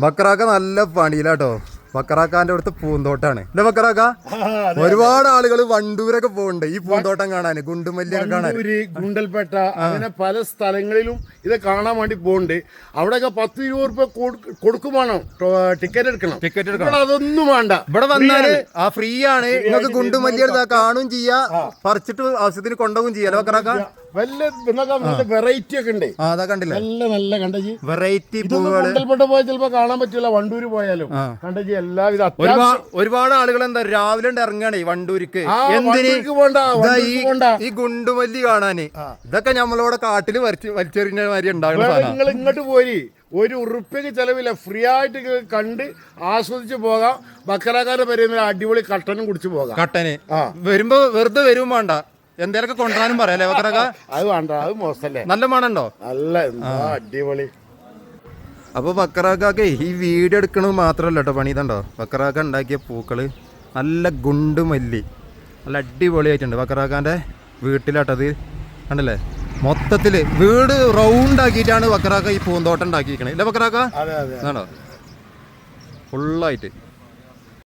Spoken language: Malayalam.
ബക്കറാക്ക നല്ല പണിയിലാട്ടോ. ബക്കറാക്കാന്റെ അടുത്ത് പൂന്തോട്ടാണ് അല്ലെ ബക്കറാക്ക? ഒരുപാട് ആളുകൾ വണ്ടൂരൊക്കെ പോകുന്നുണ്ട് ഈ പൂന്തോട്ടം കാണാന്, ഗുണ്ടുമല്ലിയൊക്കെ കാണാൻ. ഗുണ്ടൽപേട്ട അങ്ങനെ പല സ്ഥലങ്ങളിലും ഇത് കാണാൻ വേണ്ടി പോകുന്നുണ്ട്. അവിടെയൊക്കെ 10-20 രൂപ കൊടുക്കുവാണോ ടിക്കറ്റ് എടുക്കണം. അതൊന്നും വേണ്ട, ഇവിടെ വന്നാല് ഫ്രീ ആണ്. നിങ്ങൾക്ക് ഗുണ്ടുമല്ലി എടുത്താ കാണും ചെയ്യാ, പറിച്ചിട്ട് ആവശ്യത്തിന് കൊണ്ടുപോകും ചെയ്യാലോ ബക്കറാക്ക. വെറൈറ്റി ഒക്കെ ഉണ്ട്. അതാ കണ്ടില്ല, നല്ല നല്ല കണ്ടജി വെറൈറ്റി ഗുണ്ടൽപേട്ട പോയാൽ ചിലപ്പോ കാണാൻ പറ്റില്ല, വണ്ടൂര് പോയാലും കണ്ടജി എല്ലാവിധ. ഒരുപാട് ആളുകൾ എന്താ രാവിലെ ഇറങ്ങാണ് ഈ വണ്ടൂരിക്ക്. എന്തിന് ഈ ഗുണ്ടുമല്ലി കാണാന്? ഇതൊക്കെ നമ്മളോടെ കാട്ടില് വലിച്ചെറിഞ്ഞ മാതിരി ഉണ്ടാകുന്ന. നിങ്ങൾ ഇങ്ങോട്ട് പോരി, ₹1 ചെലവില്ല, ഫ്രീ ആയിട്ട് കണ്ട് ആസ്വദിച്ച് പോകാം. ബക്കറാക്കാരെ പറയുന്ന അടിപൊളി കട്ടനും കുടിച്ചു പോകാം. കട്ടന് വരുമ്പോ വെറുതെ വരും വേണ്ട, എന്തേലൊക്കെ കൊണ്ടുവരാനും പറയാല്ലേ ബക്കറാക്ക? അത് വേണ്ട, അത് മോശല്ലേ. നല്ല മണുണ്ടോ? നല്ല അടിപൊളി. അപ്പൊ ബക്കറാക്കെ ഈ വീഡിയോ എടുക്കണത് മാത്രല്ല കേട്ടോ പണി. ഇതുണ്ടോ ബക്കറാക്ക ഉണ്ടാക്കിയ പൂക്കള്, നല്ല ഗുണ്ടുമല്ലി, നല്ല അടിപൊളിയായിട്ടുണ്ട്. ബക്കറാക്കാന്റെ വീട്ടിലാട്ടത് കണ്ടല്ലേ, മൊത്തത്തില് വീട് റൗണ്ട് ആക്കിയിട്ടാണ് ബക്കറാക്ക ഈ പൂന്തോട്ടം ഉണ്ടാക്കിയിരിക്കണേ. ഇല്ല ബക്കറാക്ക? അതെ അതെ, ഫുള്ളായിട്ട്